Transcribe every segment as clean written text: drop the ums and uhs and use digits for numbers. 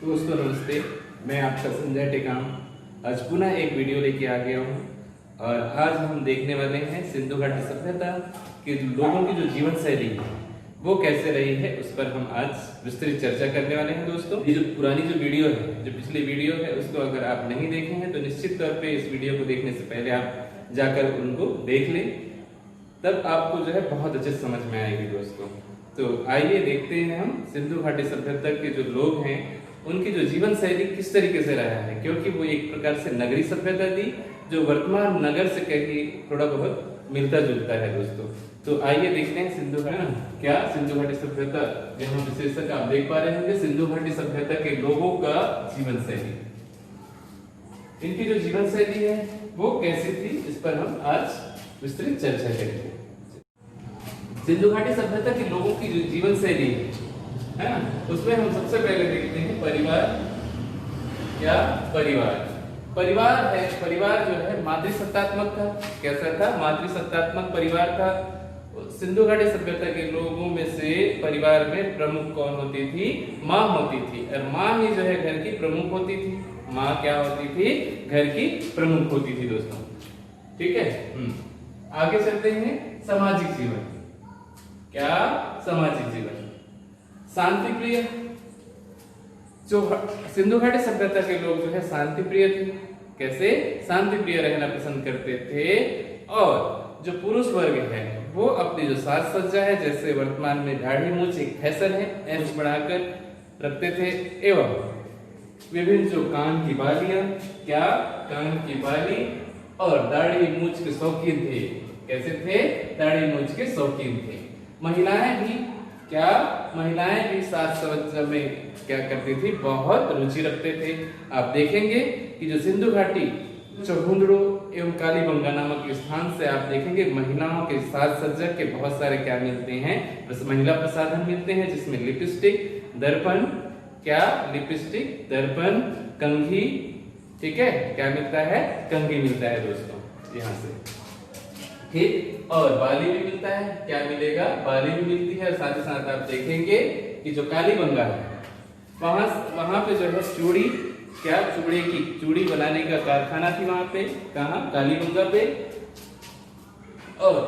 दोस्तों नमस्ते, मैं आपका संजय टेकाम आज पुनः एक वीडियो लेके आ गया हूँ। और आज हम देखने वाले हैं सिंधु घाटी सभ्यता के लोगों की जो जीवन शैली है वो कैसे रही है, उस पर हम आज विस्तृत चर्चा करने वाले हैं। दोस्तों, ये जो पुरानी जो वीडियो है, जो पिछली वीडियो है, उसको अगर आप नहीं देखे हैं तो निश्चित तौर पे इस वीडियो को देखने से पहले आप जाकर उनको देख लें, तब आपको जो है बहुत अच्छे समझ में आएगी। दोस्तों, तो आइए देखते हैं हम सिंधु घाटी सभ्यता के जो लोग हैं उनकी जो जीवन शैली किस तरीके से रहा है, क्योंकि वो एक प्रकार से नगरी सभ्यता थी जो वर्तमान नगर से कहीं थोड़ा बहुत मिलता जुलता है। दोस्तों, तो आइए देखते हैं सिंधु घाटी सभ्यता यहाँ विशेषक आप देख पा रहे होंगे। सिंधु घाटी सभ्यता के लोगों का जीवन शैली, इनकी जो जीवन शैली है वो कैसी थी, इस पर हम आज विस्तृत चर्चा करेंगे। सिंधु घाटी सभ्यता के लोगों की जो जीवन शैली है ना, उसमें हम सबसे पहले देखते हैं परिवार। क्या परिवार है? परिवार जो है मातृसत्तात्मक था। कैसा था? मातृसत्तात्मक परिवार था। सिंधु घाटी सभ्यता के लोगों में से परिवार में प्रमुख कौन होती थी? माँ होती थी, और माँ ही जो है घर की प्रमुख होती थी। माँ क्या होती थी? घर की प्रमुख होती थी। दोस्तों, ठीक है। आगे चलते हैं। सामाजिक जीवन। क्या? सामाजिक जीवन शांति प्रिय। जो सिंधु घाटी सभ्यता के लोग जो है शांति प्रिय थे। कैसे? शांति प्रिय रहना पसंद करते थे। और जो पुरुष वर्ग है वो अपनी जो साज सज्जा है, जैसे वर्तमान में दाढ़ी मूछ एक फैशन है, ऐसे बढ़ाकर रखते थे। एवं विभिन्न जो कान की बालियां, क्या? कान की बाली और दाढ़ी मूछ के शौकीन थे। कैसे थे? दाढ़ी मूछ के शौकीन थे। महिलाएं भी क्या? महिलाएं भी साज सज्जा में क्या करती थी? बहुत रुचि रखते थे। आप देखेंगे कि जो सिंधु घाटी चौहुंदड़ो एवं कालीबंगा नामक स्थान से आप देखेंगे महिलाओं के साज सज्जा के बहुत सारे क्या मिलते हैं? बस महिला प्रसाधन मिलते हैं, जिसमें लिपस्टिक, दर्पण, क्या? लिपस्टिक, दर्पण, कंघी, ठीक है। क्या मिलता है? कंघी मिलता है दोस्तों यहाँ से, ठीक। और बाली भी मिलता है। क्या मिलेगा? बाली भी मिलती है। और साथ ही साथ आप देखेंगे कि जो कालीबंगा है वहां पे जो है चूड़ी, क्या? चूड़ी बनाने का कारखाना थी वहां पे। कहाँ? कालीबंगा पे। और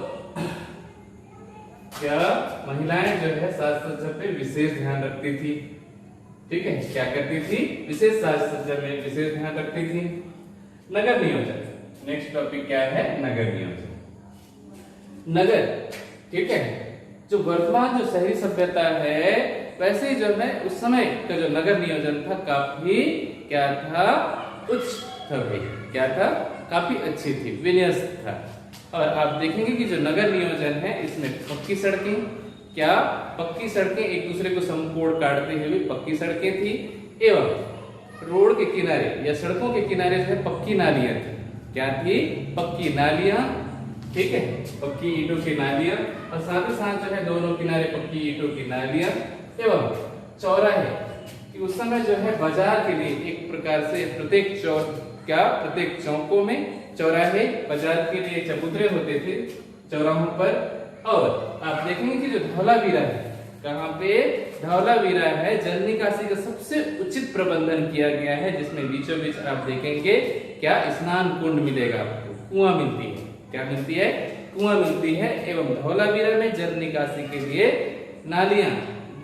क्या? महिलाएं जो है साज सज्जा पे विशेष ध्यान रखती थी, ठीक है। क्या करती थी? विशेष साज सज्जा में विशेष ध्यान रखती थी। नगर नियोजन। नेक्स्ट टॉपिक क्या है? नगर नियोजन। नगर, ठीक है। जो वर्तमान जो शहरी सभ्यता है, वैसे ही जो है उस समय का जो नगर नियोजन था काफी क्या था? उच्च था भाई। क्या था? काफी अच्छी थी, विन्यस्त था। और आप देखेंगे कि जो नगर नियोजन है इसमें पक्की सड़कें, क्या? पक्की सड़कें एक दूसरे को समकोण काटते हुए पक्की सड़कें थी। एवं रोड के किनारे या सड़कों के किनारे जो है पक्की नालियां थी। क्या थी? पक्की नालियां, ठीक है। पक्की ईंटों की नालियां, और साथ ही साथ जो है दोनों किनारे पक्की ईंटों की नालियां। एवं चौराहे कि उस समय जो है बाजार के लिए एक प्रकार से प्रत्येक चौकों में चौराहे बाजार के लिए चबूतरे होते थे चौराहों पर। और आप देखेंगे कि जो धौलावीरा है, कहाँ पे? धौलावीरा है, जल निकासी का सबसे उचित प्रबंधन किया गया है, जिसमें बीचों बीच आप देखेंगे क्या? स्नान कुंड मिलेगा आपको, कुआं मिलती है। क्या मिलती है? कुआं मिलती है। एवं धौलावीरा में जल निकासी के लिए नालियां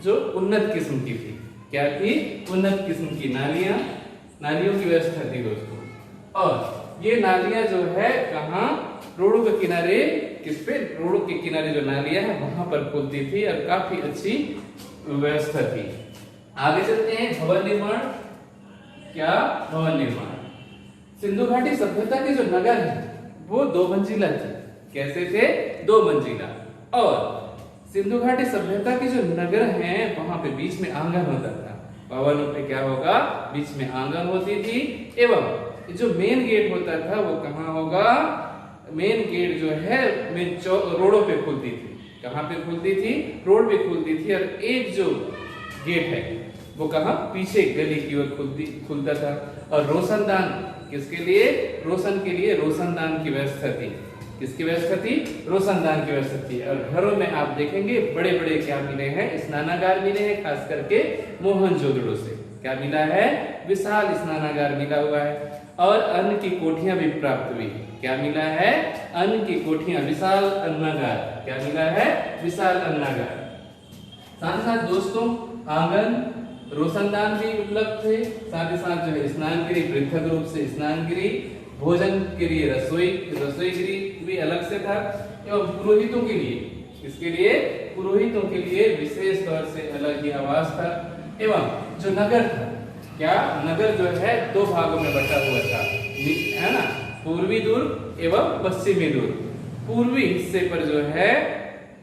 जो उन्नत किस्म की थी। क्या थी? उन्नत किस्म की नालियों की व्यवस्था थी दोस्तों। और ये नालियां जो है कहाँ? रोडों के किनारे। किस पे? रोडों के किनारे जो नालियां है वहां पर खुलती थी और काफी अच्छी व्यवस्था थी। आगे चलते हैं। भवन निर्माण। क्या? भवन निर्माण। सिंधु घाटी सभ्यता के जो नगर है वो 2 मंजिला थे। कैसे थे? 2 मंजिला। और सिंधु घाटी सभ्यता के जो नगर हैं वहां पे बीच में आंगन होता था। भवनों पे क्या होगा? बीच में आंगन होती थी। एवं जो मेन गेट होता था वो कहाँ होगा? मेन गेट जो है रोडों पे खुलती थी। कहाँ पे खुलती थी? रोड पे खुलती थी। और एक जो गेट है वो कहाँ? पीछे गली की ओर खुलता था। और रोशनदान किसके लिए? रोशन के लिए रोशनदान की व्यवस्था थी। किसकी व्यवस्था थी? रोशनदान की व्यवस्था थी। और घरों में आप देखेंगे बड़े बड़े क्या मिले हैं? स्नानागार मिले हैं, खास करके मोहनजोदड़ो से। क्या मिला है? विशाल स्नानागार मिला हुआ है। और अन्न की कोठियां भी प्राप्त हुई। क्या मिला है? अन्न की कोठियां, विशाल अन्नागार। क्या मिला है? विशाल अन्नागार। साथ ही साथ दोस्तों आंगन, रोशनदान भी उपलब्ध थे। साथ ही साथ जो है स्नान गृह, पृथक रूप से स्नान गृह, भोजन के लिए रसोई गृह भी अलग से था। एवं पुरोहितों के लिए, इसके लिए पुरोहितों के लिए विशेष तौर से अलग ही आवास था। एवं जो नगर था, क्या नगर जो है दो भागों में बटा हुआ था, है ना, पूर्वी दुर्ग एवं पश्चिमी दुर्ग। पूर्वी हिस्से पर जो है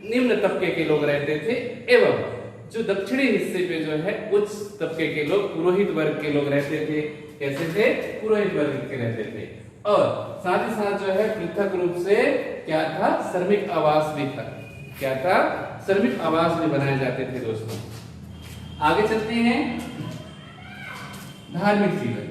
निम्न तबके के लोग रहते थे एवं जो दक्षिणी हिस्से पे जो है उच्च तबके के लोग, पुरोहित वर्ग के लोग रहते थे। कैसे थे? पुरोहित वर्ग के रहते थे। और साथ ही साथ जो है पृथक रूप से क्या था? श्रमिक आवास भी था। क्या था? श्रमिक आवास भी बनाए जाते थे दोस्तों। आगे चलते हैं, धार्मिक जीवन।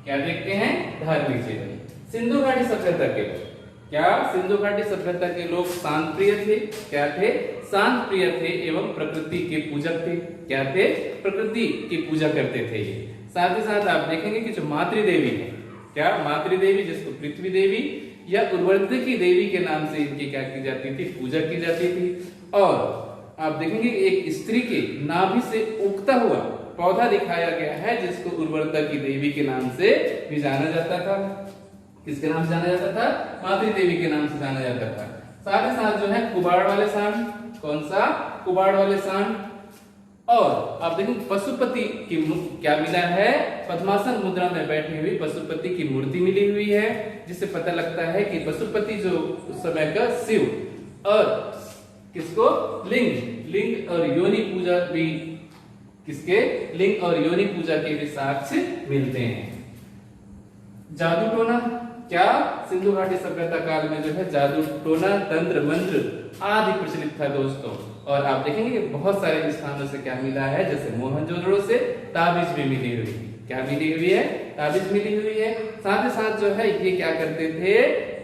क्या देखते हैं? धार्मिक जीवन। सिंधु घाटी सभ्यता के लोग, क्या सिंधु घाटी सभ्यता के लोग शांत प्रिय थे। क्या थे? शांत प्रिय थे एवं प्रकृति के पूजक थे। क्या थे? प्रकृति की पूजा करते थे ये। साथ ही साथ आप देखेंगे कि जो मातृदेवी है, क्या मातृदेवी, जिसको पृथ्वी देवी या उर्वरकी देवी के नाम से इनकी क्या की जाती थी? पूजा की जाती थी। और आप देखेंगे एक स्त्री के नाभि से उगता हुआ पौधा दिखाया गया है, जिसको उर्वरता की देवी के नाम से भी जाना जाता था। किसके नाम से जाना जाता था? मातृ देवी के नाम से जाना जाता था। साथ ही साथ जो है कुबाड़ वाले सांड, कौन सा? कुबाड़ वाले सांड। और आप देखेंगे पशुपति की क्या मिला है? पद्मासन मुद्रा में बैठी हुई पशुपति की मूर्ति मिली हुई है, जिससे पता लगता है कि पशुपति जो उस समय का शिव और किसको? लिंग और योनि पूजा भी, किसके? लिंग और योनि पूजा के भी साक्ष्य मिलते हैं। जादू टोना, क्या सिंधु घाटी सभ्यता काल में जो है जादू टोना, तंत्र मंत्र आदि प्रचलित था दोस्तों। और आप देखेंगे कि बहुत सारे स्थानों से क्या मिला है, जैसे मोहनजोदड़ो से ताबीज भी मिली हुई है। क्या मिली हुई है? ताबीज मिली हुई है। साथ ही साथ जो है ये क्या करते थे?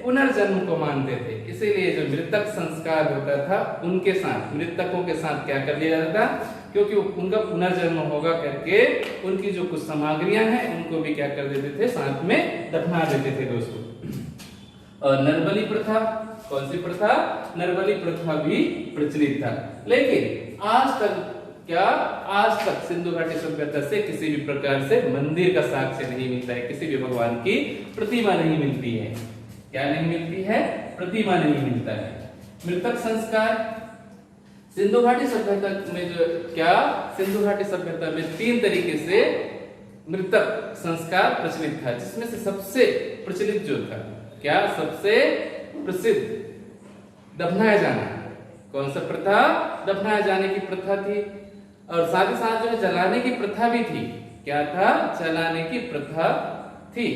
पुनर्जन्म को मानते थे। इसीलिए जो मृतक संस्कार होता था उनके साथ, मृतकों के साथ क्या कर लिया जाता था? क्योंकि उनका पुनर्जन्म होगा करके उनकी जो कुछ सामग्रियां हैं उनको भी क्या कर देते थे? साथ में दफना देते थे दोस्तों। और नरबली प्रथा, कौन सी प्रथा? नरबली प्रथा भी प्रचलित था। लेकिन आज तक क्या? आज तक सिंधु घाटी सभ्यता से किसी भी प्रकार से मंदिर का साक्ष्य नहीं मिलता है, किसी भी भगवान की प्रतिमा नहीं मिलती है। क्या नहीं मिलती है? प्रतिमा नहीं मिलता है। मृतक संस्कार, सिंधु घाटी सभ्यता में जो क्या? सिंधु घाटी सभ्यता में 3 तरीके से मृतक संस्कार प्रचलित था, जिसमें से सबसे प्रचलित जो था, क्या? सबसे प्रसिद्ध दफनाया जाना। कौन सा प्रथा? दफनाया जाने की प्रथा थी। और साथ ही साथ जो है जलाने की प्रथा भी थी। क्या था? जलाने की प्रथा थी।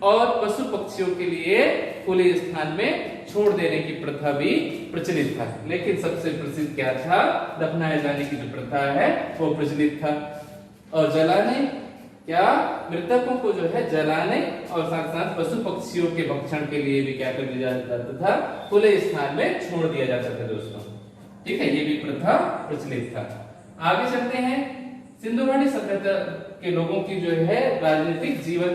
और पशु पक्षियों के लिए खुले स्थान में छोड़ देने की प्रथा भी प्रचलित था। लेकिन सबसे प्रसिद्ध क्या था? दफनाए जाने की जो प्रथा है वो प्रचलित था। और जलाने, क्या? मृतकों को जो है जलाने और साथ साथ पशु पक्षियों के भक्षण के लिए भी क्या कर दिया जाता था? खुले स्थान में छोड़ दिया जाता था दोस्तों। ठीक है, ये भी प्रथा प्रचलित था। आगे चलते हैं, सिंधु घाटी सभ्यता के लोगों की जो है राजनीतिक जीवन,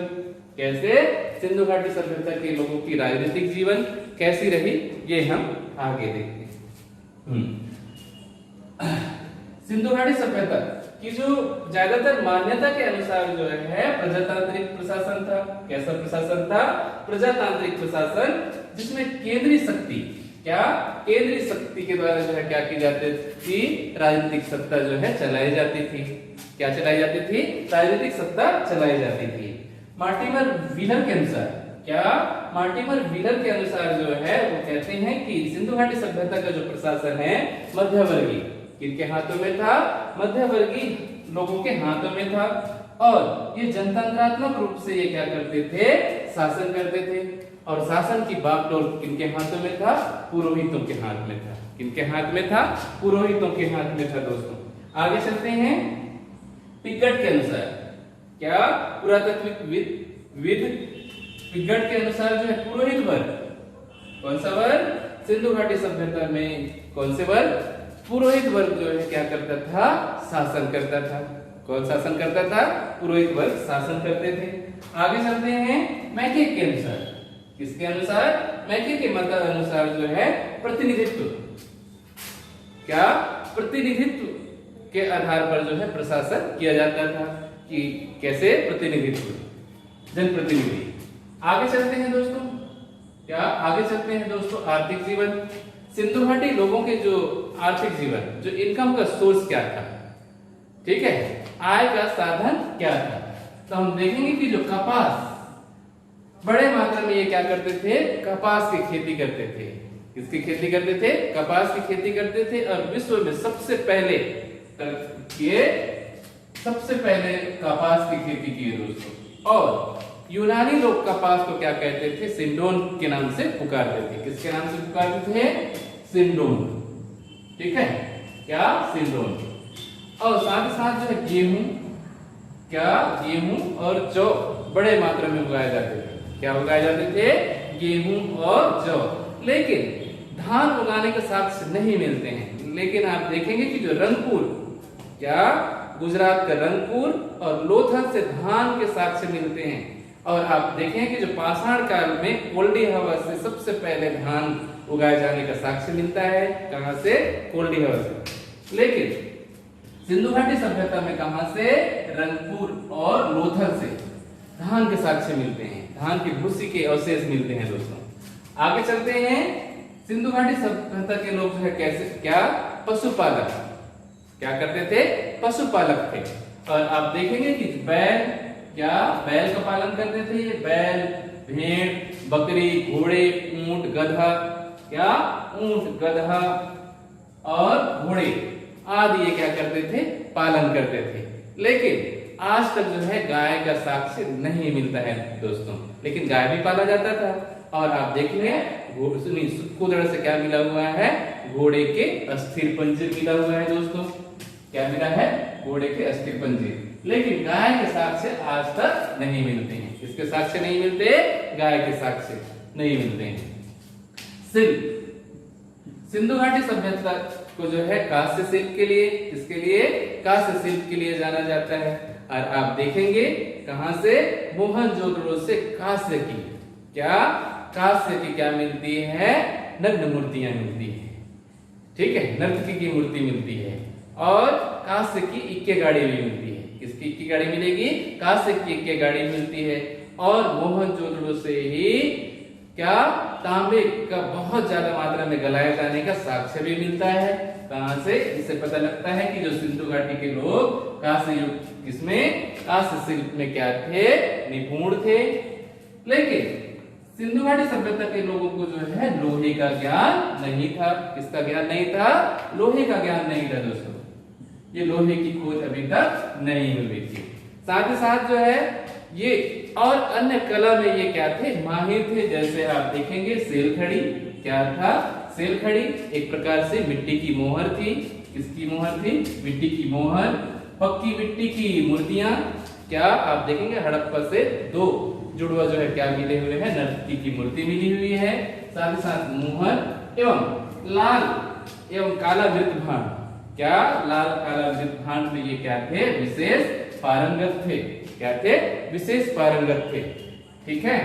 कैसे सिंधु घाटी सभ्यता के लोगों की राजनीतिक जीवन कैसी रही, ये हम आगे देखते हैं। सिंधु घाटी सभ्यता की जो ज्यादातर मान्यता के अनुसार जो है प्रजातांत्रिक प्रशासन था। कैसा प्रशासन था? प्रजातांत्रिक प्रशासन, जिसमें केंद्रीय शक्ति, क्या? केंद्रीय शक्ति के द्वारा जो है क्या की जाती थी? राजनीतिक सत्ता जो है चलाई जाती थी। क्या चलाई जाती थी? राजनीतिक सत्ता चलाई जाती थी। मार्टिमर व्हीलर के अनुसार, क्या? मार्टिमर व्हीलर के अनुसार जो है वो कहते हैं कि सिंधु घाटी सभ्यता का जो प्रशासन है मध्यवर्गीय, किनके हाथों में था? मध्यवर्गीय लोगों के हाथों में था। और ये जनतंत्रात्मक रूप से ये क्या करते थे? शासन करते थे। और शासन की बागडोर किनके हाथों में था? पुरोहितों के हाथ में था। किनके हाथ में था? पुरोहितों के हाथ में था दोस्तों। आगे चलते हैं, पिगट के अनुसार, क्या? पुरातात्विक विद पिगट के अनुसार जो है पुरोहित वर्ग, कौन सा वर्ग? सिंधु घाटी सभ्यता में कौन से वर्ग? पुरोहित वर्ग जो है क्या करता था? शासन करता था। कौन शासन करता था? पुरोहित वर्ग शासन करते थे। आगे चलते हैं मैकेक के अनुसार। किसके अनुसार? मैकेक के मत अनुसार जो है प्रतिनिधित्व, क्या प्रतिनिधित्व के आधार पर जो है प्रशासन किया जाता था। कि कैसे? प्रतिनिधित्व, जनप्रतिनिधि। आगे चलते हैं दोस्तों, क्या आगे चलते हैं दोस्तों आर्थिक जीवन। सिंधु घाटी लोगों के जो आर्थिक जीवन, जो इनकम का सोर्स क्या था, ठीक है, आय का साधन क्या था। तो हम देखेंगे कि जो कपास, बड़े मात्रा में ये क्या करते थे? कपास की खेती करते थे। किसकी खेती करते थे? कपास की खेती करते थे। और विश्व में सबसे पहले कपास की खेती की दोस्तों। और यूनानी लोग कपास को क्या कहते थे? सिंडोन के नाम से पुकारते थे। किसके नाम से पुकारते थे? सिंडोन, ठीक है, क्या? सिंडोन। और साथ ही साथ जो है गेहूं, क्या? गेहूं और जौ बड़े मात्रा में उगाए जाते थे। क्या उगाए जाते थे? गेहूं और जौ। लेकिन धान उगाने के साक्ष्य नहीं मिलते हैं। लेकिन आप देखेंगे कि जो रंगपुर, क्या? गुजरात का रंगपुर और लोथल से धान के साक्ष्य मिलते हैं। और आप देखें कि जो पाषाण काल में कोल्डी हवा से सबसे पहले धान उगाए जाने का साक्ष्य मिलता है। कहां से? कोल्डी हवा से। लेकिन सिंधु घाटी सभ्यता में कहां से? रंगपुर और लोथल से धान के साक्ष्य मिलते हैं, धान की भूसी के अवशेष मिलते हैं दोस्तों। आगे चलते हैं, सिंधु घाटी सभ्यता के लोग जो है कैसे, क्या? पशुपालक, क्या करते थे? पशुपालक थे। और आप देखेंगे कि बैल, क्या? बैल का पालन करते थे। बैल, भेड़, बकरी, घोड़े, ऊंट, गधा, क्या? ऊंट, गधा और घोड़े आदि ये क्या करते थे? पालन करते थे। लेकिन आज तक जो है गाय का साक्ष्य नहीं मिलता है दोस्तों। लेकिन गाय भी पाला जाता था। और आप देखेंगे सूत्रधार से क्या मिला हुआ है? घोड़े के अस्थिर पंजर मिला हुआ है दोस्तों। क्या मिला है? घोड़े के अस्थिर पंजर। लेकिन गाय के साक्ष्य आज तक नहीं मिलते हैं। किसके साक्ष्य नहीं मिलते? गाय के साक्ष्य नहीं मिलते हैं। शिल्प, सिंधु घाटी सभ्यता को जो है कांस्य शिल्प के लिए, किसके लिए? कांस्य शिल्प के लिए जाना जाता है। और आप देखेंगे कहां से? मोहनजोदड़ो से कांस्य की, क्या? कांस्य की क्या मिलती है? नग्न मूर्तियां मिलती है, ठीक है, नर्तकी की मूर्ति मिलती है। और कांस्य की इक्के गाड़ी भी मिलती है। किसकी इक्के गाड़ी मिलेगी? कांस्य की इक्के गाड़ी मिलती है। और मोहनजोदड़ो से ही क्या? तांबे का बहुत ज्यादा मात्रा में गलाए जाने का साक्ष्य भी मिलता है। कहां से? इससे पता लगता है कि जो सिंधु घाटी के लोग कांस्य युग, किसमें? कांस्य शिल्प में क्या थे? निपुण थे। लेकिन सिंधु घाटी सभ्यता के लोगों को जो है लोहे का ज्ञान नहीं था। किसका ज्ञान नहीं था? लोहे का ज्ञान नहीं था दोस्तों। ये लोहे की खोज अभी तक नहीं हुई थी। साथ ही साथ जो है ये और अन्य कला में ये क्या थे? माहिर थे। जैसे आप देखेंगे सेलखड़ी, क्या था? सेलखड़ी एक प्रकार से मिट्टी की मोहर थी। किसकी मोहर थी? मिट्टी की मोहर। पक्की मिट्टी की मूर्तियां, क्या? आप देखेंगे हड़प्पा से 2 जुड़वा जो है क्या मिले हुए हैं? नर्तकी की मूर्ति मिली हुई है। साथ ही साथ मोहर एवं लाल एवं काला मृतभांड, क्या? लाल काला मृतभांड में ये क्या थे? विशेष पारंगत थे। क्या थे? विशेष पारंगत थे, ठीक है।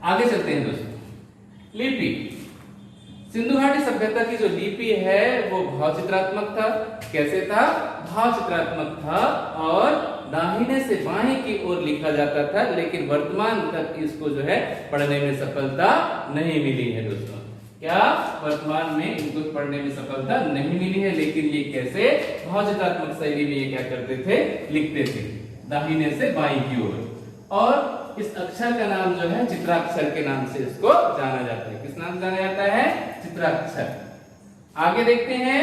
आगे चलते हैं दोस्तों। लिपि, सिंधु घाटी सभ्यता की जो लिपि है वो भाव चित्रात्मक था। कैसे था? भाव चित्रात्मक था और दाहिने से बाएं की ओर लिखा जाता था। लेकिन वर्तमान तक इसको जो है पढ़ने में सफलता नहीं मिली है दोस्तों। क्या? वर्तमान में इनको पढ़ने में सफलता नहीं मिली है। लेकिन ये कैसे? भाव चित्रात्मक शैली में ये क्या करते थे? लिखते थे दाहिने से बाएं की ओर। और इस अक्षर का नाम जो है चित्राक्षर के नाम से इसको जाना जाता है। किस नाम से जाना जाता है? चित्राक्षर। आगे देखते हैं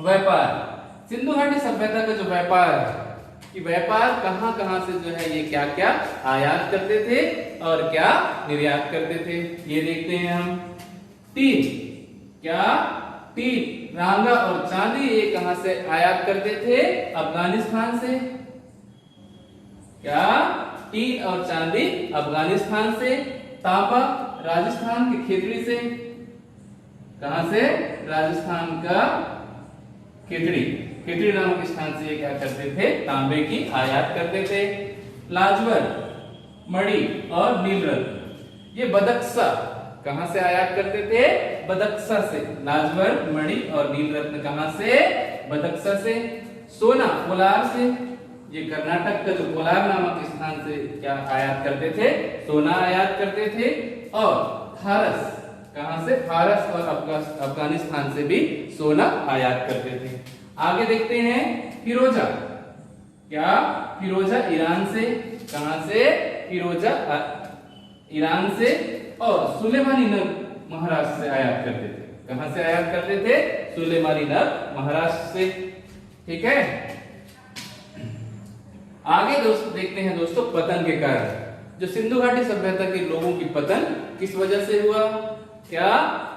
व्यापार। सिंधु घाटी सभ्यता का जो व्यापार है, कि व्यापार कहां कहां से जो है ये क्या क्या आयात करते थे और क्या निर्यात करते थे, ये देखते हैं हम। टीन, क्या? टीन, रांगा और चांदी ये कहां से आयात करते थे? अफगानिस्तान से। क्या? टीन और चांदी अफगानिस्तान से। तांबा राजस्थान के खेतड़ी से। कहां से? राजस्थान का खेतड़ी, खितड़ी नामक स्थान से ये क्या करते थे, तांबे की आयात करते थे। लाजवर, मणि और नीलरत्न ये बदक्सा कहां से आयात करते थे, बदक्सा से। लाजवर, मणि और नीलरत्न कहां से, बदक्सा से। सोना कोलार से, ये कर्नाटक का जो कोलार नामक स्थान से क्या आयात करते थे, सोना आयात करते थे। और फारस कहां से, फारस और अफगानिस्तान से भी सोना आयात करते थे। आगे देखते हैं फिरोजा, क्या फिरोजा ईरान से, कहां से, फिरोजा ईरान से। और सुलेमानी नग महाराष्ट्र से आयात करते थे, कहां से आयात करते थे, सुलेमानी नग महाराष्ट्र से। ठीक है, आगे दोस्तों देखते हैं दोस्तों पतन के कारण। जो सिंधु घाटी सभ्यता के लोगों की पतन किस वजह से हुआ, क्या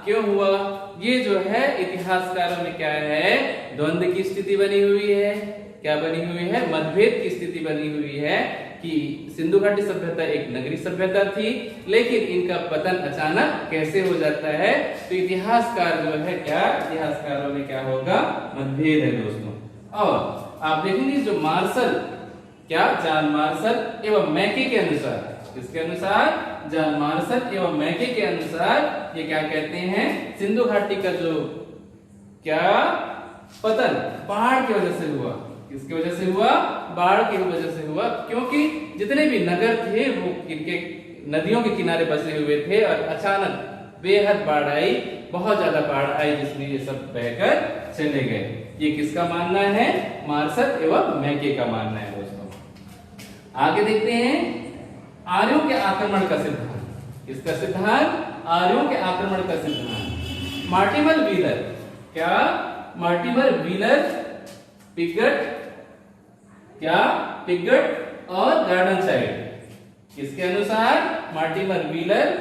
क्यों हुआ, ये जो है इतिहासकारों में क्या है, द्वंद्व की स्थिति बनी हुई है। क्या बनी हुई है, मतभेद की स्थिति बनी हुई है कि सिंधु घाटी सभ्यता एक नगरीय सभ्यता थी, लेकिन इनका पतन अचानक कैसे हो जाता है। तो इतिहासकार जो है, क्या इतिहासकारों में क्या होगा, मतभेद है दोस्तों। और आप देखेंगे जो मार्शल, क्या जॉन मार्शल एवं मैके के अनुसार, किसके अनुसार, जॉन मार्शल एवं मैके के अनुसार ये क्या कहते हैं, सिंधु घाटी का जो क्या पतन बाढ़ की वजह से हुआ। किसकी वजह से हुआ, बाढ़ की वजह से हुआ, क्योंकि जितने भी नगर थे वो इनके नदियों के किनारे बसे हुए थे और अचानक बेहद बाढ़ आई, बहुत ज्यादा बाढ़ आई, जिसमें ये सब बहकर चले गए। ये किसका मानना है, मार्शल एवं मैके का मानना है दोस्तों। आगे देखते हैं आर्यों के आक्रमण का सिद्धांत। किसका सिद्धांत, आर्यों के आक्रमण का सिद्धांत। मार्टिमर व्हीलर, क्या मार्टिमर व्हीलर, पिगट, क्या पिगट और गार्डन चाइल्ड, किसके अनुसार, मार्टिमर व्हीलर,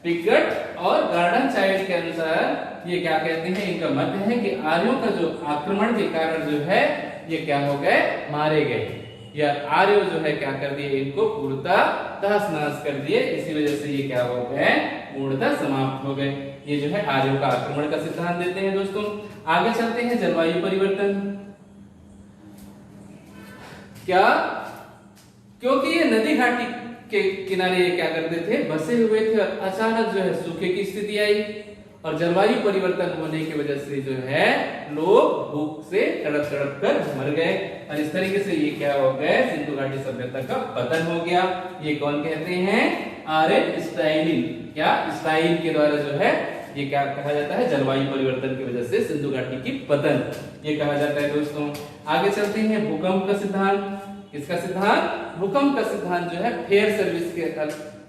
पिगट और गार्डन चाइल्ड के अनुसार ये क्या कहते हैं, इनका मत है कि आर्यों का जो आक्रमण के कारण जो है ये क्या हो गए, मारे गए, या आर्यों जो है क्या कर दिए, इनको पूर्णतः तहस नहस कर दिए। इसी वजह से ये क्या हो गए, पूर्णतः समाप्त हो गए। ये जो है आर्यों का आक्रमण का सिद्धांत देते हैं दोस्तों। आगे चलते हैं जलवायु परिवर्तन। क्या, क्योंकि ये नदी घाटी के किनारे ये क्या करते थे, बसे हुए थे और अचानक जो है सूखे की स्थिति आई और जलवायु परिवर्तन होने की वजह से जो है लोग भूख से तड़प तड़प कर मर गए और इस तरीके से ये क्या हो गए, सिंधु घाटी सभ्यता का पतन हो गया। ये कौन कहते हैं, आर्यन स्टाइलिन, क्या स्टाइन के द्वारा जो है ये क्या कहा जाता है, जलवायु परिवर्तन की वजह से सिंधु घाटी की पतन ये कहा जाता है दोस्तों। आगे चलते हैं भूकंप का सिद्धांत। किसका सिद्धांत, भूकंप का सिद्धांत जो है फेयर सर्विस के,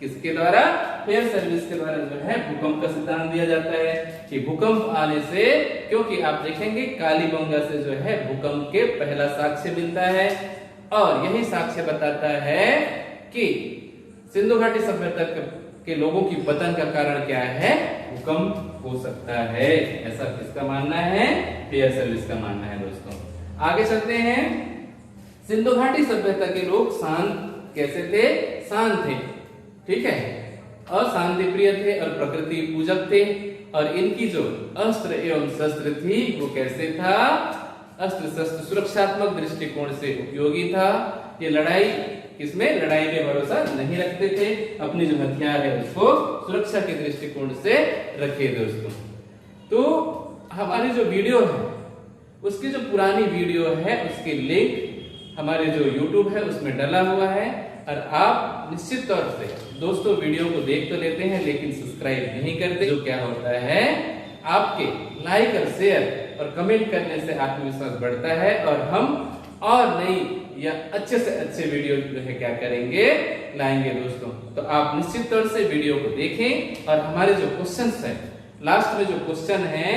किसके द्वारा, फेयर सर्विस के द्वारा जो है भूकंप का सिद्धांत दिया जाता है कि भूकंप आने से, क्योंकि आप देखेंगे कालीबंगा से जो है भूकंप के पहला साक्ष्य मिलता है और यही साक्ष्य बताता है कि सिंधु घाटी सभ्यता के लोगों की पतन का कारण क्या है, भूकंप हो सकता है। ऐसा किसका मानना है, फेयर सर्विस का मानना है दोस्तों। आगे चलते हैं, सिंधु घाटी सभ्यता के लोग शांत कैसे थे, शांत थे, ठीक है, और शांति प्रिय थे और प्रकृति पूजक थे और इनकी जो अस्त्र एवं शस्त्र थी वो कैसे था, अस्त्र शस्त्र सुरक्षात्मक दृष्टिकोण से उपयोगी था। ये लड़ाई, किसमें, लड़ाई में भरोसा नहीं रखते थे, अपने जो हथियार है उसको सुरक्षा के दृष्टिकोण से रखे दोस्तों। तो हमारी जो वीडियो है उसकी जो पुरानी वीडियो है उसके लिंक हमारे जो YouTube है उसमें डला हुआ है और आप निश्चित तौर से दोस्तों वीडियो को देख तो लेते हैं लेकिन सब्सक्राइब नहीं करते। जो क्या होता है, आपके लाइक और शेयर और कमेंट करने से आत्मविश्वास बढ़ता है और हम और नई या अच्छे से अच्छे वीडियो जो है क्या करेंगे, लाएंगे दोस्तों। तो आप निश्चित तौर से वीडियो को देखें और हमारे जो क्वेश्चंस हैं, लास्ट में जो क्वेश्चन है,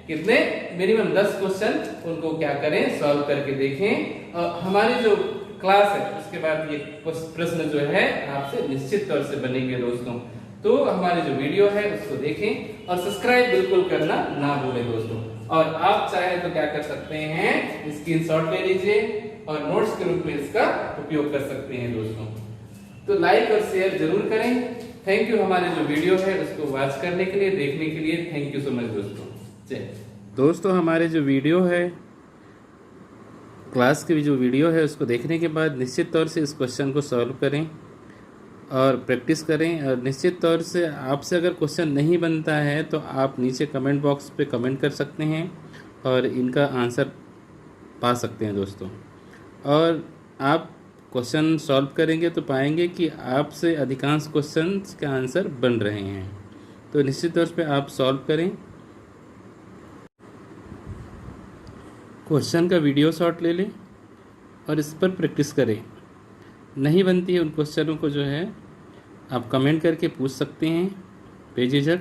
कितने, मिनिमम 10 क्वेश्चन, उनको क्या करें, सॉल्व करके देखें और हमारी जो क्लास है उसके बाद ये प्रश्न जो है आपसे निश्चित तौर से बनेंगे दोस्तों। तो हमारी जो वीडियो है उसको देखें और सब्सक्राइब बिल्कुल करना ना भूलें दोस्तों। और आप चाहे तो क्या कर सकते हैं, स्क्रीनशॉट ले लीजिए और नोट्स के रूप में इसका उपयोग कर सकते हैं दोस्तों। तो लाइक और शेयर जरूर करें। थैंक यू, हमारे जो वीडियो है उसको वॉच करने के लिए, देखने के लिए थैंक यू सो मच दोस्तों। दोस्तों हमारे जो वीडियो है क्लास की जो वीडियो है उसको देखने के बाद निश्चित तौर से इस क्वेश्चन को सॉल्व करें और प्रैक्टिस करें। और निश्चित तौर से आपसे अगर क्वेश्चन नहीं बनता है तो आप नीचे कमेंट बॉक्स पे कमेंट कर सकते हैं और इनका आंसर पा सकते हैं दोस्तों। और आप क्वेश्चन सॉल्व करेंगे तो पाएंगे कि आपसे अधिकांश क्वेश्चंस के आंसर बन रहे हैं। तो निश्चित तौर पे आप सॉल्व करें, क्वेश्चन का वीडियो शॉट ले लें और इस पर प्रैक्टिस करें। नहीं बनती है उन क्वेश्चनों को जो है आप कमेंट करके पूछ सकते हैं बेझिझक।